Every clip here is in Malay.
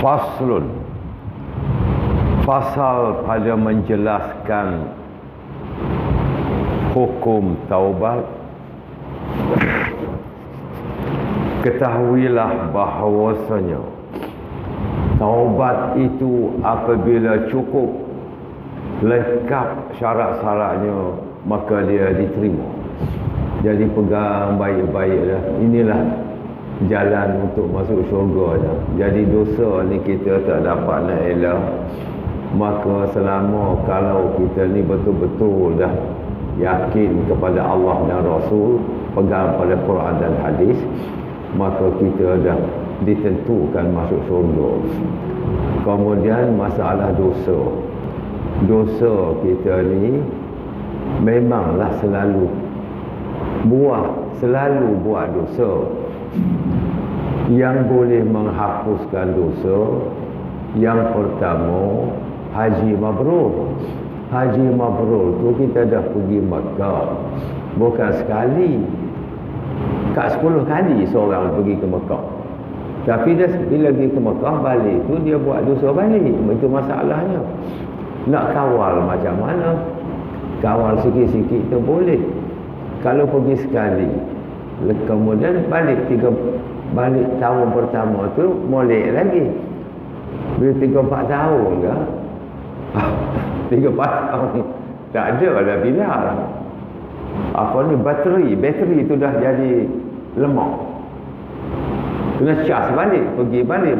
Faslun, fasal pada menjelaskan hukum taubat. Ketahuilah bahawasanya taubat itu apabila cukup lengkap syarat-syaratnya, maka dia diterima. Jadi pegang baik-baiklah. Inilah jalan untuk masuk syurga je. Jadi dosa ni kita tak dapat nak elak. Maka selama kalau kita ni betul-betul dah yakin kepada Allah dan Rasul, pegang pada Quran dan hadis, maka kita dah ditentukan masuk syurga. Kemudian masalah dosa. Dosa kita ni memanglah selalu buat dosa. Yang boleh menghapuskan dosa, yang pertama, haji mabrur. Haji mabrur tu kita dah pergi Mekah bukan sekali, kat 10 kali seorang pergi ke Mekah. Tapi dia bila pergi ke Mekah, balik tu dia buat dosa balik. Itu masalahnya. Nak kawal macam mana? Kawal sikit-sikit tu boleh. Kalau pergi sekali, kemudian balik tahun pertama tu molek lagi. Bila 3-4 tahun ke? 3-4 tahun tak ada dah bilang. Apa ni, bateri tu dah jadi lemah. Kena cas balik, pergi balik.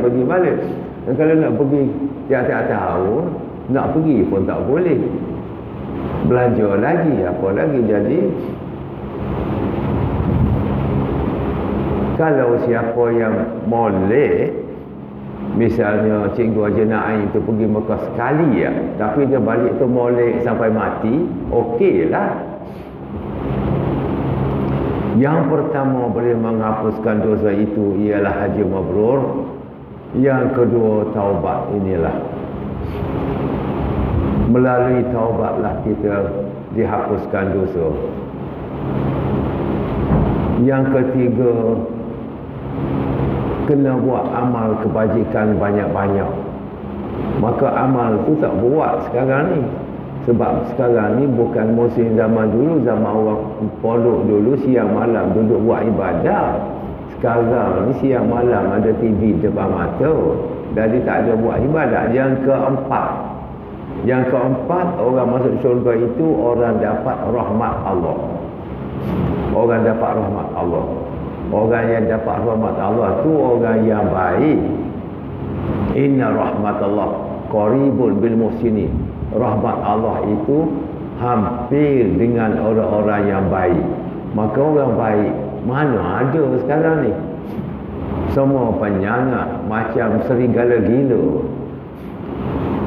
Dan kalau nak pergi tiap-tiap tahun, nak pergi pun tak boleh. Belanja lagi, apa lagi. Jadi kalau siapa yang molek, misalnya Cikgu Haji Naim tu pergi Mekah sekali ya, tapi dia balik tu molek sampai mati, okeylah. Yang pertama boleh menghapuskan dosa itu ialah haji mabrur. Yang kedua, taubat. Inilah melalui taubatlah kita dihapuskan dosa. Yang ketiga, kena buat amal kebajikan banyak-banyak. Maka amal tu tak buat sekarang ni. Sebab sekarang ni bukan musim zaman dulu. Zaman orang pondok dulu siang malam duduk buat ibadah. Sekarang ni siang malam ada TV depan mata, jadi tak ada buat ibadah. Yang keempat, orang masuk syurga itu orang dapat rahmat Allah. Orang dapat rahmat Allah. Orang yang dapat rahmat Allah tu orang yang baik. Inna rahmatullah qaribun bil muhsinin. Rahmat Allah itu hampir dengan orang-orang yang baik. Maka orang baik mana ada sekarang ni? Semua penyangat macam serigala gila.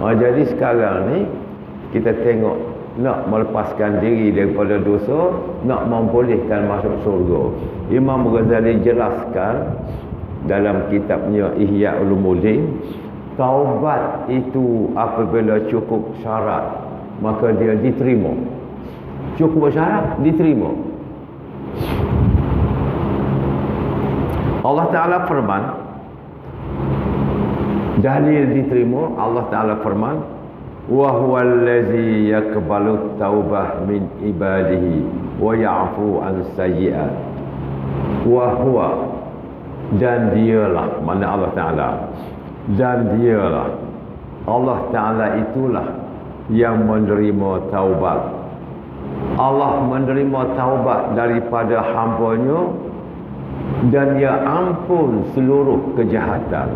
Jadi sekarang ni kita tengok, nak melepaskan diri daripada dosa, nak membolehkan masuk surga. Imam Ghazali jelaskan dalam kitabnya Ihya Ulumuddin, taubat itu apabila cukup syarat, maka dia diterima. Cukup syarat, diterima. Allah Ta'ala firman, dalil diterima, Allah Ta'ala firman, wa huwal ladzi yaqbalu taubah min ibadihi wa ya'fu an sayyi'at. Wa huwa, dan dialah, mana Allah Ta'ala, dan dialah Allah Ta'ala itulah yang menerima taubat. Allah menerima taubat daripada hamba-Nya dan Dia ampun seluruh kejahatan.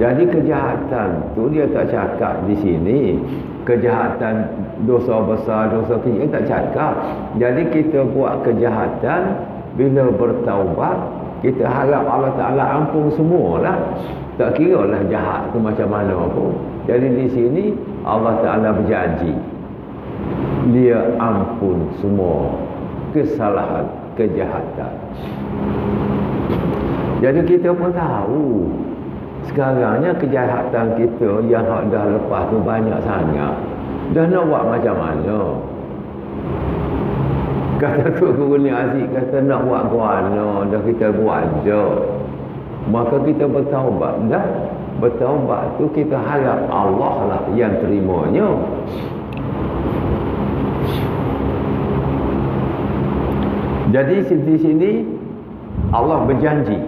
Jadi kejahatan tu dia tak cakap di sini kejahatan dosa besar, dosa kecil, tak cakap. Jadi kita buat kejahatan, bila bertaubat, kita harap Allah Ta'ala ampun semualah. Tak kira lah jahat tu macam mana pun. Jadi di sini Allah Ta'ala berjanji Dia ampun semua kesalahan, kejahatan. Jadi kita pun tahu sekarangnya kejahatan kita yang dah lepas tu banyak sangat. Dah nak buat macam mana? Kata tu Guru ni Aziz kata nak buat guana, dah kita buat je. Maka kita bertaubat dah. bertaubat tu kita harap Allah lah yang terimanya. Jadi di sini Allah berjanji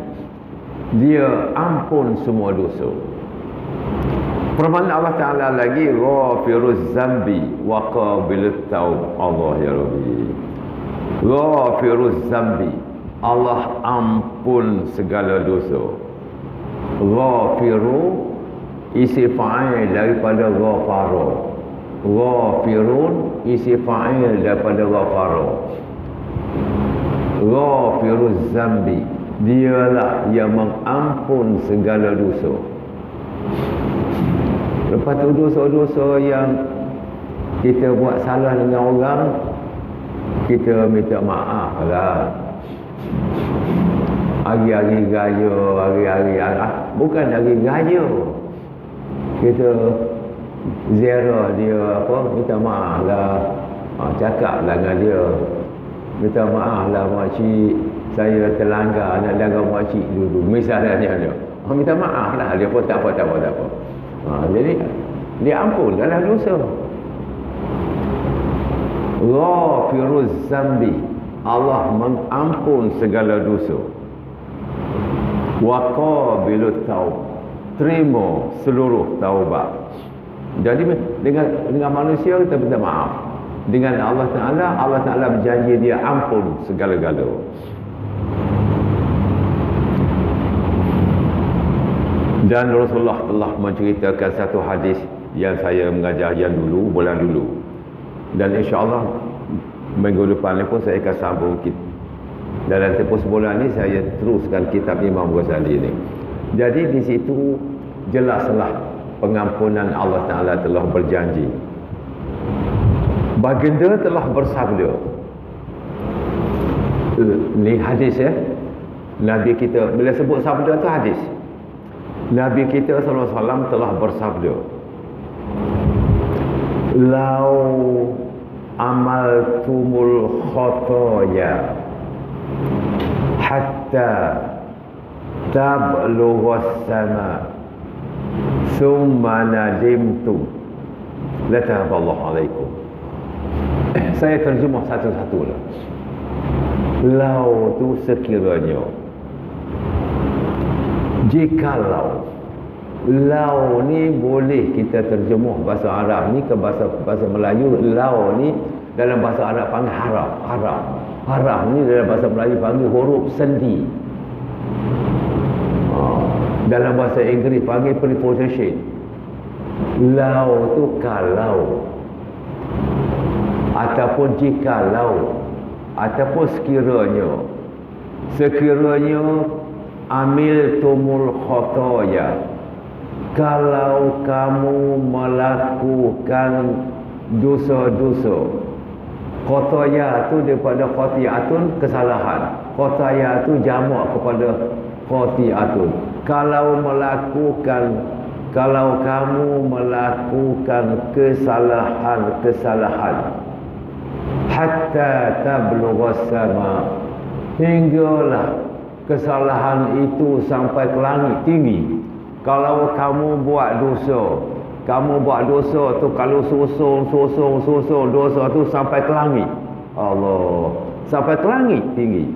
dia ampun semua dosa. Firman Allah Ta'ala lagi, ghafiruz zambi wa qabilut taub. Allah ya Rabbi, ghafiruz zambi, Allah ampun segala dosa. Ghafiru isi fa'il daripada ghafara. Ghafirun isi fa'il daripada ghafara. Ghafiruz zambi, dialah yang mengampun segala dosa. Lepas tu dosa-dosa yang kita buat salah dengan orang, kita minta maaf lah. Hari-hari gaya, hari-hari arah, bukan hari gaya. Kita ziarah dia apa, minta maaf lah. Cakap lah dengan dia, minta maaf lah makcik, saya terlanggar nak jaga makcik dulu. Misalnya dia, minta maaf lah. Dia pun tak apa. Jadi dia ampun dalam dosa. Ghafiruz zambi, Allah mengampun segala dosa. Wa qabilut taub, terima seluruh taubat. Jadi dengan manusia kita minta maaf. Dengan Allah Ta'ala berjanji dia ampun segala-gala. Dan Rasulullah telah menceritakan satu hadis yang saya mengajar yang dulu, bulan dulu. Dan insya-Allah minggu depan ni pun saya akan sambung dalam tempoh sebulan ni saya teruskan kitab Imam Ghazali ni. Jadi di situ jelaslah pengampunan Allah Ta'ala telah berjanji. Baginda telah bersabda. Ni hadis ya. Nabi kita bila sebut sabda tu hadis. Nabi kita SAW telah bersabda, lau amaltumul khotoya hatta tablugha as-sama summa nadimtum lataballahu alaikum. Saya terjemah satu-satu lah. Lau tu sekiranya, jikalau. Lau ni boleh kita terjemuh bahasa Arab ni ke bahasa Melayu. Lau ni dalam bahasa Arab panggil haraf ni dalam bahasa Melayu panggil huruf sendi. Dalam bahasa Inggeris panggil preposition. Lau tu kalau, ataupun jikalau, ataupun sekiranya amil tumul khotoya, kalau kamu melakukan dosa-dosa. Khotoya tu daripada khotiatun, kesalahan. Khotoya tu jamak kepada khotiatun. Kalau kamu melakukan kesalahan hatta tablugha sama, hinggalah kesalahan itu sampai ke langit tinggi. Kalau kamu buat dosa tu, kalau susung dosa tu sampai ke langit. Allah, sampai ke langit tinggi.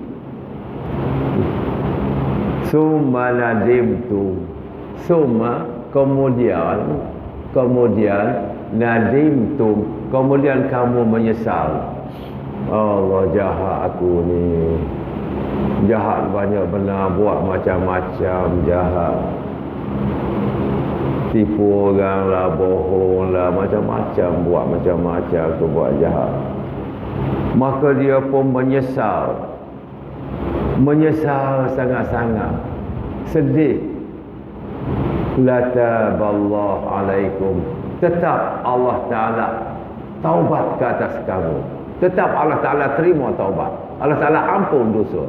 Summa nadimtum, summa kemudian nadimtum, kemudian kamu menyesal. Allah, jahat aku ni, jahat banyak benar, buat macam-macam jahat, tipu orang lah, bohong lah, macam-macam, buat macam-macam tu, buat jahat. Maka dia pun menyesal sangat-sangat, sedih. Lataballahu alaikum, tetap Allah Ta'ala taubat ke atas kamu, tetap Allah Ta'ala terima taubat, Allah Ta'ala ampun dosa.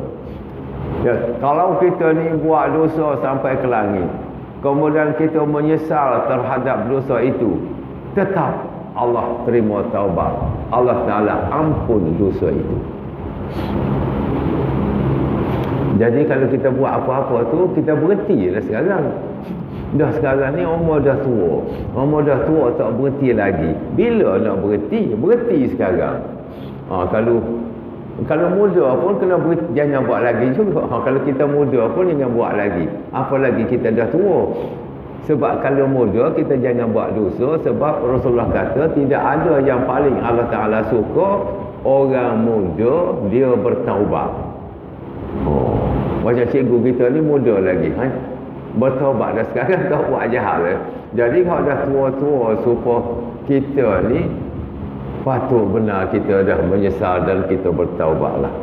Ya, kalau kita ni buat dosa sampai ke langit, kemudian kita menyesal terhadap dosa itu, tetap Allah terima taubat, Allah Ta'ala ampun dosa itu. Jadi kalau kita buat apa-apa tu, kita berhenti lah sekarang. Dah sekarang ni umur dah tua. Umur dah tua tak berhenti lagi. Bila nak berhenti? Berhenti sekarang. Kalau muda pun kena berhenti, jangan buat lagi juga. Kalau kita muda pun jangan buat lagi. Apalagi kita dah tua. Sebab kalau muda kita jangan buat dosa. Sebab Rasulullah kata tidak ada yang paling Allah Ta'ala suka orang muda dia bertaubat. Macam cikgu kita ni muda lagi. Bertaubat dah sekarang tak buat jahat lah. Jadi kalau dah tua-tua supaya kita ni patut benar kita dah menyesal dan kita bertaubat lah.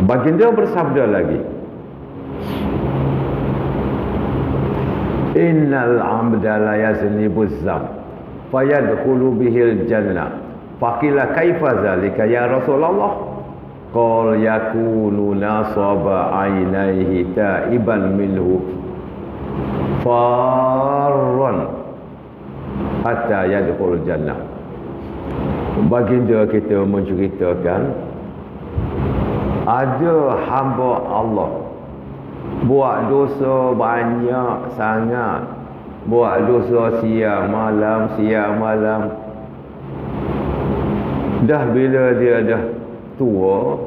Baginda bersabda lagi, innal amda la yaznibu zam fayadkhulu bihil jannah faqila kaifa zalika ya Rasulullah qal yakunu nasaba ainaihi taiban minhu farran hatta yadkhul jannah. Baginda kita menceritakan ada hamba Allah buat dosa banyak sangat, buat dosa siang malam. Dah bila dia dah tua,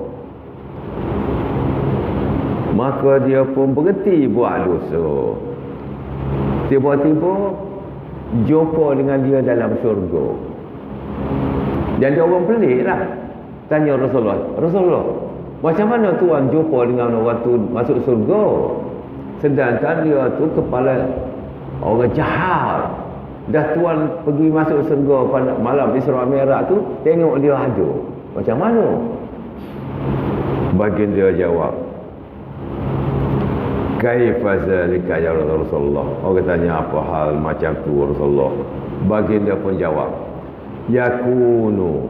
maka dia pun berhenti buat dosa. Tiba-tiba jumpa dengan dia dalam syurga. Dan dia orang pelik lah. Tanya Rasulullah, macam mana tuan jumpa dengan orang tu masuk syurga? Sedangkan dia tu kepala orang jahat. Dah tuan pergi masuk syurga pada malam Isra Mi'raj tu, tengok dia ada. Macam mana? Baginda jawab, kaifa zalika ya Rasulullah. Orang tanya apa hal macam tu Rasulullah. Baginda pun jawab, yakunu,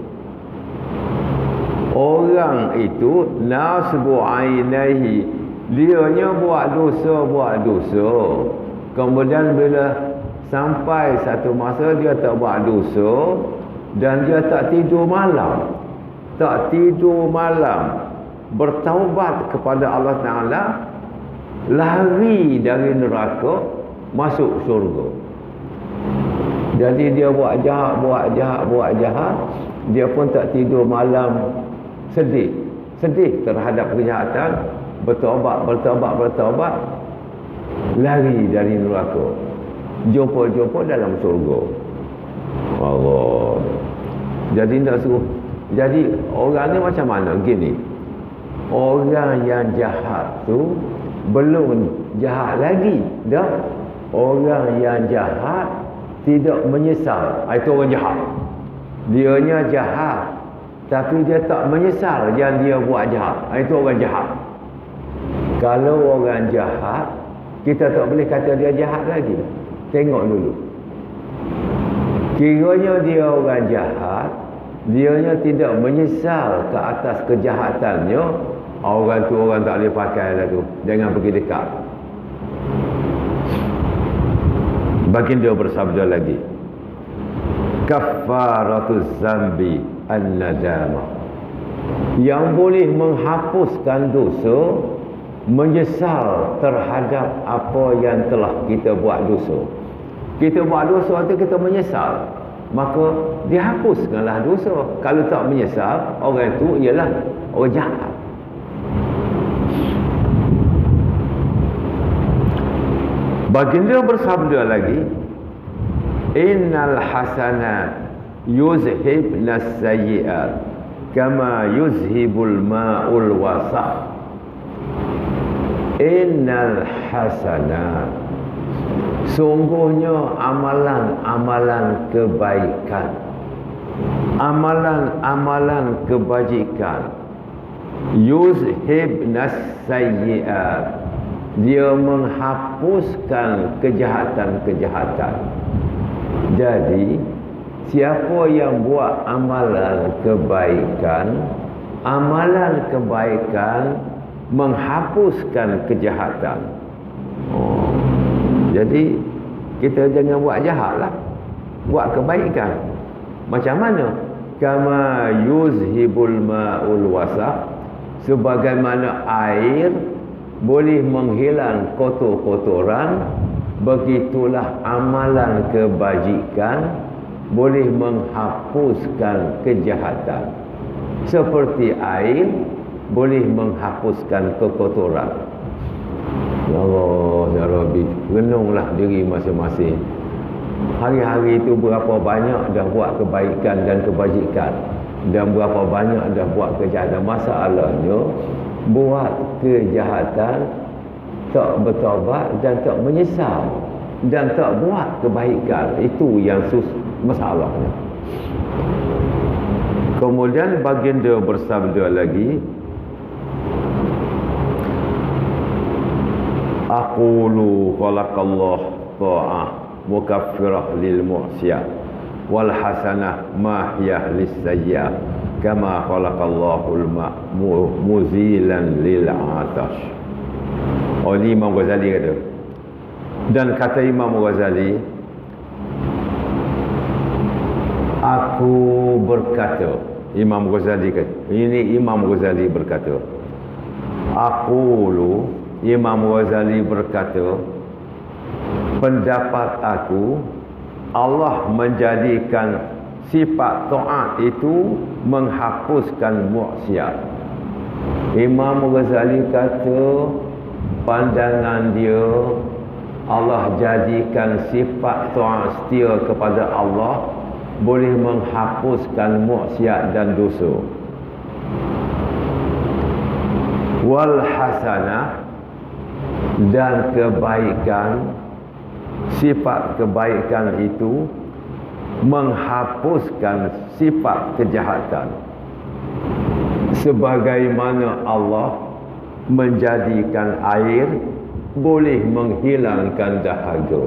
orang itu nasbu ainaihi, dianya buat dosa. Kemudian bila sampai satu masa dia tak buat dosa dan dia tak tidur malam, bertaubat kepada Allah Ta'ala, lari dari neraka masuk syurga. Jadi dia buat jahat, dia pun tak tidur malam, sedih terhadap kejahatan, bertaubat, lari dari neraka, jumpa dalam syurga. Allah. Jadi nak suruh, jadi orang ni macam mana gini, orang yang jahat tu belum jahat lagi dah. Orang yang jahat tidak menyesal, itu orang jahat. Dianya jahat tapi dia tak menyesal yang dia buat jahat, itu orang jahat. Kalau orang jahat, kita tak boleh kata dia jahat lagi. Tengok dulu, kiranya dia orang jahat, dianya tidak menyesal ke atas kejahatannya, orang tu orang tak boleh pakai lah tu. Jangan pergi dekat. Baginda bersabda lagi, kaffaratuz zambi an-nadama. Yang boleh menghapuskan dosa, menyesal terhadap apa yang telah kita buat dosa. Kita buat dosa tu kita menyesal, maka dihapuskanlah dosa. Kalau tak menyesal, orang itu ialah orang jahat. Baginda bersabda lagi, innal hasanat yuzhibnas sayyi'at kama yuzhibul ma'ul wasakh. Innal hasanat, sungguhnya amalan-amalan kebaikan, amalan-amalan kebajikan, yuzhibnas sayyi'at, dia menghapuskan kejahatan-kejahatan. Jadi siapa yang buat amalan kebaikan menghapuskan kejahatan. Jadi kita jangan buat jahat lah, buat kebaikan. Macam mana? Kama yuzhibul ma'ul wasakh, sebagaimana air boleh menghilang kotor-kotoran, begitulah amalan kebajikan boleh menghapuskan kejahatan. Seperti air boleh menghapuskan kekotoran. Ya Allah, ya Rabbi, renunglah diri masing-masing. Hari-hari itu berapa banyak dah buat kebaikan dan kebajikan, dan berapa banyak dah buat kejahatan. Masalahnya buat kejahatan tak bertaubat dan tak menyesal dan tak buat kebaikan. Itu yang masalahnya. Kemudian baginda bersabda lagi, aqulu khalaqallah ta'ah mukaffirah lil mu'siyah wal hasanah mahiyah lis sayyi'ah kama khalaqallahul muzilan lil atash. Oleh Imam Ghazali kata. Dan kata Imam Ghazali, aku berkata, Imam Ghazali kata, ini Imam Ghazali berkata, Imam Ghazali berkata, pendapat aku, Allah menjadikan sifat taat itu menghapuskan maksiat. Imam Ghazali kata, pandangan dia, Allah jadikan sifat taat setia kepada Allah boleh menghapuskan maksiat dan dosa. Wal hasanah, dan kebaikan, sifat kebaikan itu menghapuskan sifat kejahatan. Sebagaimana Allah menjadikan air boleh menghilangkan dahaga,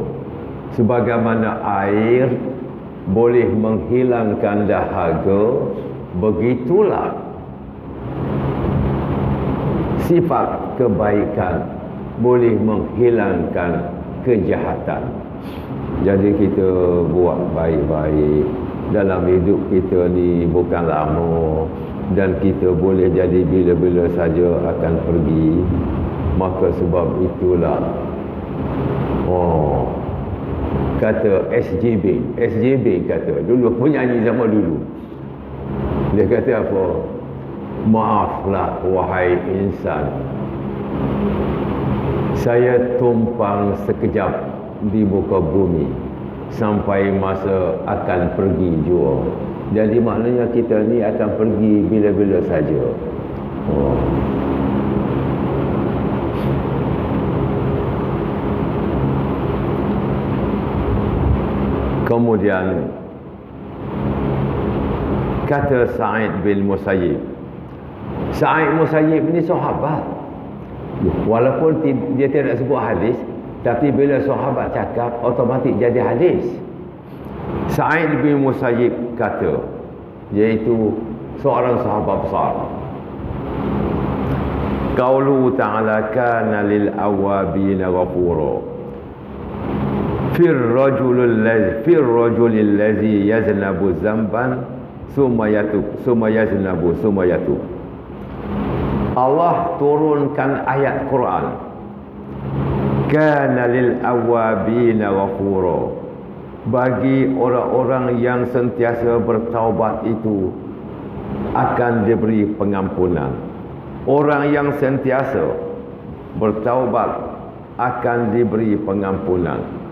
sebagaimana air boleh menghilangkan dahaga, begitulah sifat kebaikan boleh menghilangkan kejahatan. Jadi kita buat baik-baik dalam hidup kita ni bukan lama, dan kita boleh jadi bila-bila saja akan pergi. Maka sebab itulah kata SJB kata dulu, penyanyi zaman dulu, dia kata apa? Maaflah wahai insan, saya tumpang sekejap di muka bumi sampai masa akan pergi jua. Jadi maknanya kita ni akan pergi bila-bila saja. Kemudian kata Sa'id bin Musayyib. Sa'id Musayyib ni sahabat. Walaupun dia tidak sebut hadis, tapi bila sahabat cakap automatik jadi hadis. Sa'id bin Musayyib kata, iaitu seorang sahabat besar. Qaulu ta'ala kana lil awabina ghafura. Fir rajulil ladzi yaznabu zamban summa yaznabu summa yatub. Allah turunkan ayat Quran, kana lil awabina ghafura, bagi orang-orang yang sentiasa bertaubat itu akan diberi pengampunan. Orang yang sentiasa bertaubat akan diberi pengampunan.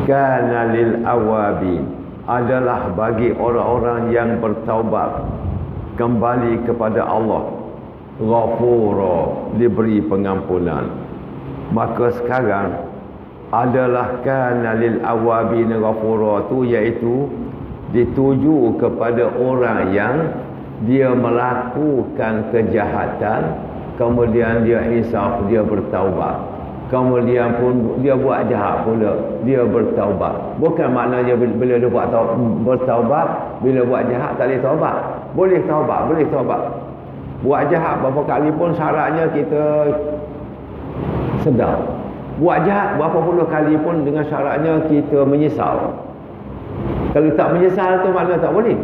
Kana lil awabin, adalah bagi orang-orang yang bertaubat kembali kepada Allah, ghafura, diberi pengampunan. Maka sekarang adalah kana lil awabin ghafura tu, iaitu dituju kepada orang yang dia melakukan kejahatan, kemudian dia insaf, dia bertaubat, kemudian pun dia buat jahat pula, dia bertaubat. Bukan maknanya bila dia buat bertaubat, bila buat jahat tak boleh taubat. Boleh taubat, boleh taubat. Buat jahat berapa kali pun syaratnya kita sedar. Buat jahat berapa puluh kali pun dengan syaratnya kita menyesal. Kalau tak menyesal tu makna tak boleh.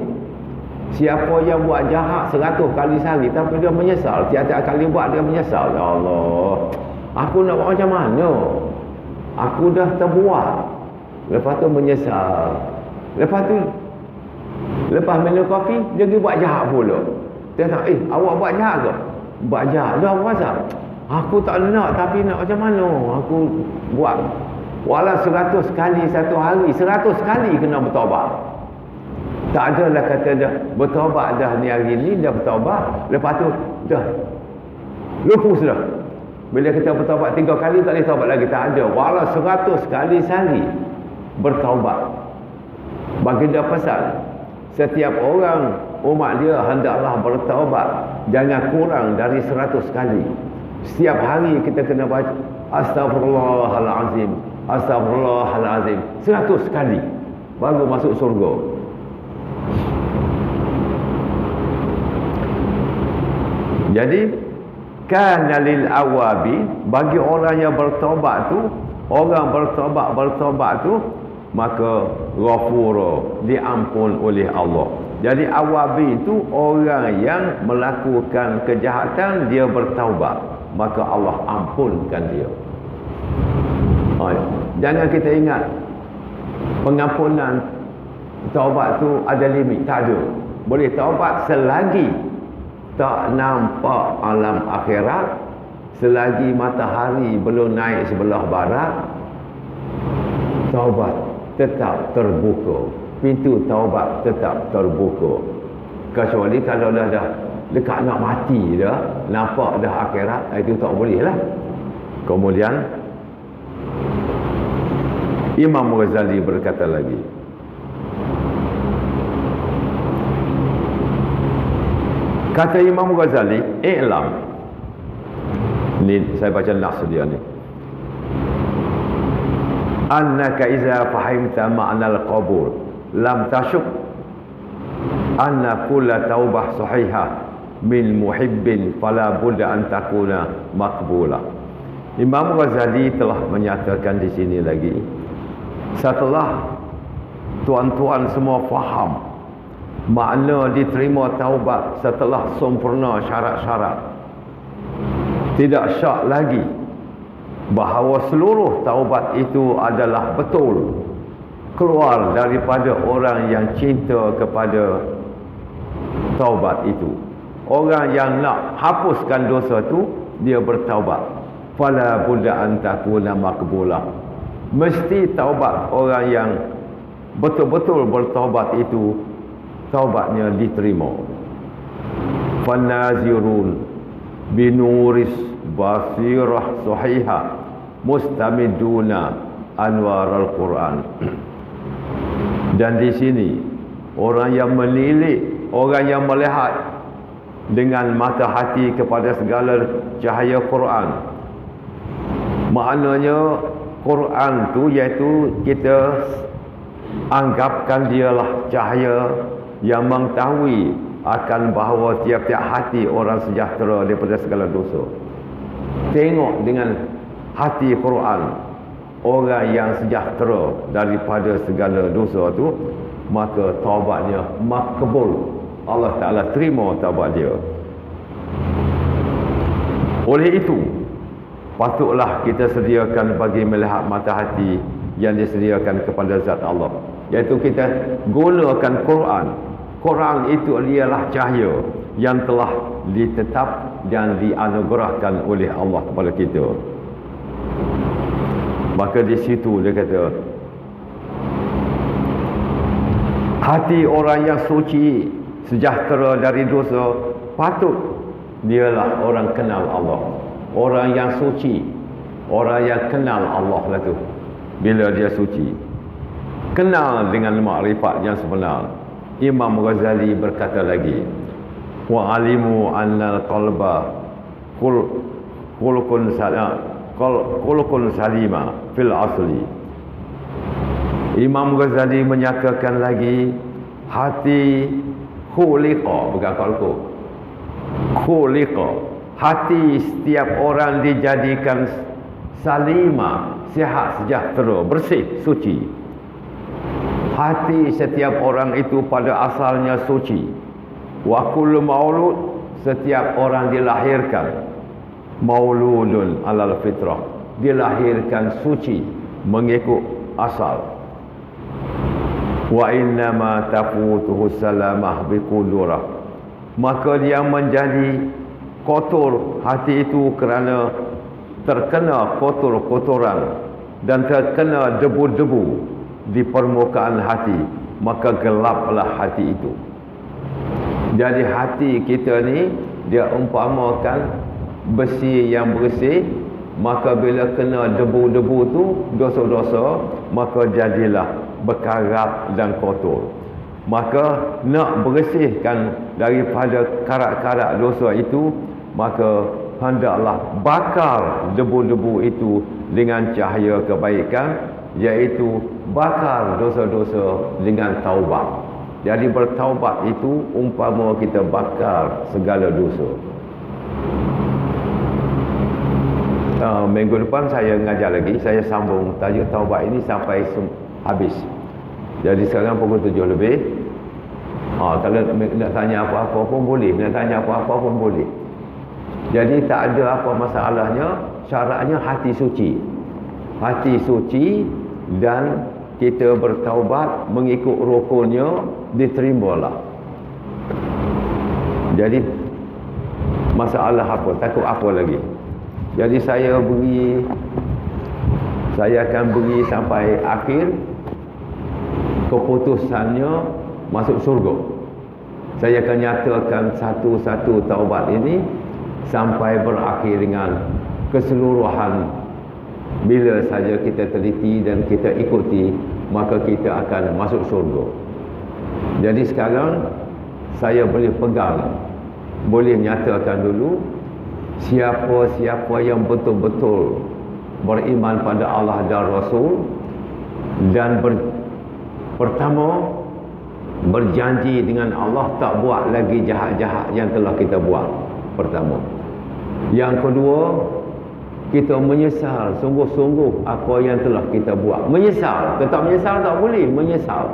Siapa yang buat jahat 100 kali sehari tapi dia menyesal, tiap-tiap kali buat dia menyesal, ya Allah, aku nak buat macam mana? Aku dah terbuat, lepas tu menyesal, lepas minum kopi dia pergi buat jahat pula. Dia kata, awak buat jahat ke? Buat jahat dah, apa pasal? Aku tak nak, tapi nak macam mana? Aku buat walau 100 kali satu hari, 100 kali kena bertaubat. Tak adalah kata dah bertaubat dah ni hari ni, dah bertaubat, lepas tu dah lupus dah. Bila kita bertaubat 3 kali tak boleh taubat lagi, tak ada. Walau 100 kali sehari bertaubat. Baginda pesan, setiap orang umat dia hendaklah bertaubat, jangan kurang dari 100 kali. Setiap hari kita kena baca Astaghfirullahalazim, Astaghfirullahalazim 100 kali baru masuk surga. Jadi kana lil awabi, bagi orang yang bertobat tu, orang bertobat tu, maka ghafura, diampun oleh Allah. Jadi awabi itu orang yang melakukan kejahatan, dia bertaubat, maka Allah ampunkan dia. Jangan kita ingat pengampunan taubat tu ada limit, tak ada. Boleh taubat selagi tak nampak alam akhirat, selagi matahari belum naik sebelah barat, taubat tetap terbuka, pintu taubat tetap terbuka. Kecuali kalau dah dekat nak mati dah, nampak dah akhirat, itu tak boleh lah. Kemudian Imam Ghazali berkata lagi, kata Imam Ghazali, i'lam, ni saya baca nas dia ni, annaka iza fahimta ma'na al-qabul lam tashuk anna kulla taubah sahihah min muhibbin fala budda an takuna maqbula. Imam Ghazali telah menyatakan di sini lagi, setelah tuan-tuan semua faham makna diterima taubat setelah sempurna syarat-syarat, tidak syak lagi bahawa seluruh taubat itu adalah betul keluar daripada orang yang cinta kepada taubat itu. Orang yang nak hapuskan dosa itu, dia bertaubat. Fala budda an takuna maqbulah. Mesti taubat orang yang betul-betul bertaubat itu, taubatnya diterima. Fanazirun binuris basirah sahihah mustamiduna anwar al-Quran. Dan di sini orang yang menilik, orang yang melihat dengan mata hati kepada segala cahaya Quran. Maknanya Quran tu iaitu kita anggapkan dialah cahaya yang mengetahui akan bahawa tiap-tiap hati orang sejahtera daripada segala dosa. Tengok dengan hati Quran orang yang sejahtera daripada segala dosa tu, maka taubatnya makbul. Allah Ta'ala terima taubat dia. Oleh itu, patutlah kita sediakan bagi melihat mata hati yang disediakan kepada zat Allah, iaitu kita gunakan Quran. Quran itu ialah cahaya yang telah ditetap dan dianugerahkan oleh Allah kepada kita. Maka di situ dia kata, hati orang yang suci, sejahtera dari dosa, patut dialah orang kenal Allah. Orang yang suci, orang yang kenal Allah lah tu. Bila dia suci, kenal dengan makrifat yang sebenar. Imam Ghazali berkata lagi, wa alimu annal qalba khulqun salima fil asli. Imam Ghazali menyatakan lagi, hati khuliqa, bukan qalbu, khuliqa, hati setiap orang dijadikan salima, sihat, sejahtera, bersih, suci. Hati setiap orang itu pada asalnya suci. Wa kullu maulud, setiap orang dilahirkan, mauludun alal fitrah, dilahirkan suci mengikut asal. Wa innama tafutuhu salamah biqudurah, maka dia menjadi kotor hati itu kerana terkena kotoran dan terkena debu-debu di permukaan hati, maka gelaplah hati itu. Jadi hati kita ni dia umpamakan besi yang bersih, maka bila kena debu-debu tu, dosa-dosa, maka jadilah berkarat dan kotor. Maka nak bersihkan daripada karat-karat dosa itu, maka hendaklah bakar debu-debu itu dengan cahaya kebaikan, iaitu bakar dosa-dosa dengan taubat. Jadi bertaubat itu umpama kita bakar segala dosa. Minggu depan saya mengajar lagi, saya sambung tajuk taubat ini sampai habis. Jadi sekarang pukul 7 lebih. Kalau nak tanya apa-apa pun boleh, nak tanya apa-apa pun boleh. Jadi tak ada apa masalahnya, syaratnya hati suci. Hati suci dan kita bertaubat mengikut rukunnya, diterimalah. Jadi masalah apa, takut apa lagi. Jadi saya akan beri sampai akhir keputusannya masuk syurga. Saya akan nyatakan satu-satu taubat ini sampai berakhir dengan keseluruhan. Bila saja kita teliti dan kita ikuti, maka kita akan masuk syurga. Jadi sekarang saya boleh pegang, boleh nyatakan dulu, siapa-siapa yang betul-betul beriman pada Allah dan Rasul dan pertama berjanji dengan Allah tak buat lagi jahat-jahat yang telah kita buat. Pertama. Yang kedua, kita menyesal sungguh-sungguh apa yang telah kita buat. Menyesal, tetap menyesal tak boleh, menyesal.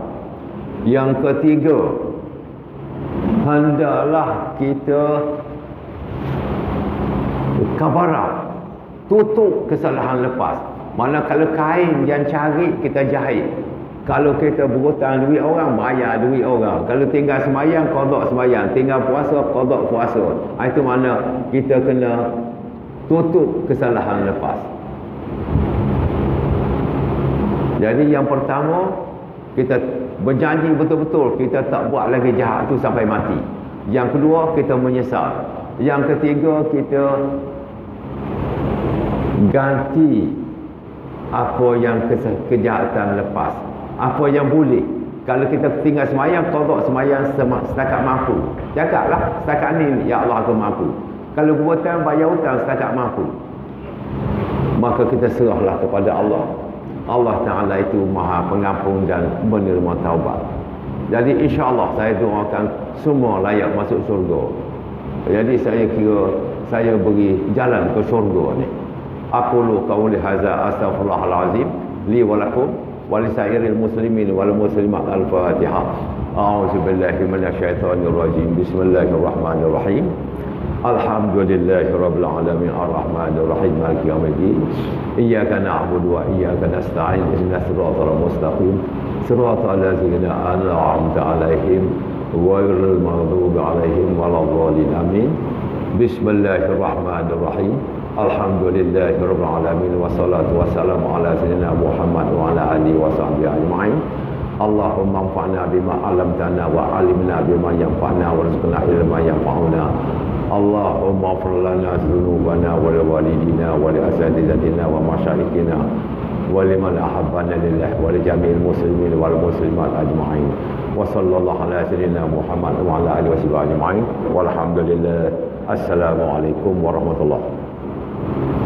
Yang ketiga, hendaklah kita kabarah, tutup kesalahan lepas. Mana kalau kain yang cari kita jahit. Kalau kita berhutang duit orang, bayar duit orang. Kalau tinggal semayang, qada semayang. Tinggal puasa, qada puasa. Itu mana kita kena tutup kesalahan lepas. Jadi yang pertama, kita berjanji betul-betul kita tak buat lagi jahat tu sampai mati. Yang kedua, kita menyesal. Yang ketiga, kita ganti apa yang kejahatan lepas. Apa yang boleh. Kalau kita tinggal semayang, qada semayang setakat mampu. Cakaplah, setakat ni ya Allah aku mampu. Kalau berhutang, bayar hutang setakat mampu. Maka kita serahlah kepada Allah. Allah Ta'ala itu maha pengampun dan menerima taubat. Jadi insya-Allah saya doakan semua layak masuk syurga. Jadi saya kira saya beri jalan ke syurga ni. Aqulu qawli hadza astaghfirullahalazim li wa lakum wa lisairil muslimin wal muslimat. Al-Fatihah. A'udzubillahi minasyaitonir rajim. Bismillahirrahmanirrahim. Alhamdulillahi rabbil alamin arrahmanir rahim maliki yaumiddin. Iyyaka na'budu wa iyyaka nasta'in. Ihdinas siratal mustaqim. Siratal ladzina an'amta 'alaihim ghairil maghdubi 'alaihim waladdallin. Amin. Bismillahirrahmanirrahim. Alhamdulillahi rabbil alamin wassalatu wassalamu ala sayyidina Muhammad wa ala alihi wa sahbihi ajma'in. Allahumma anfa'na bima 'allamtana wa 'allimna bima yanfa'una warzuqna ilman yanfa'una. Allahumma ighfir lana dhunubana wa liwalidina wa li asatizatina wa masyayikhina wa liman ahabbana lillah wa li jami'il muslimin wal muslimat ajma'in. Wa sallallahu ala sayyidina Muhammad wa ala alihi wa sahbihi ajma'in. Walhamdulillah. Assalamualaikum warahmatullahi wabarakatuh.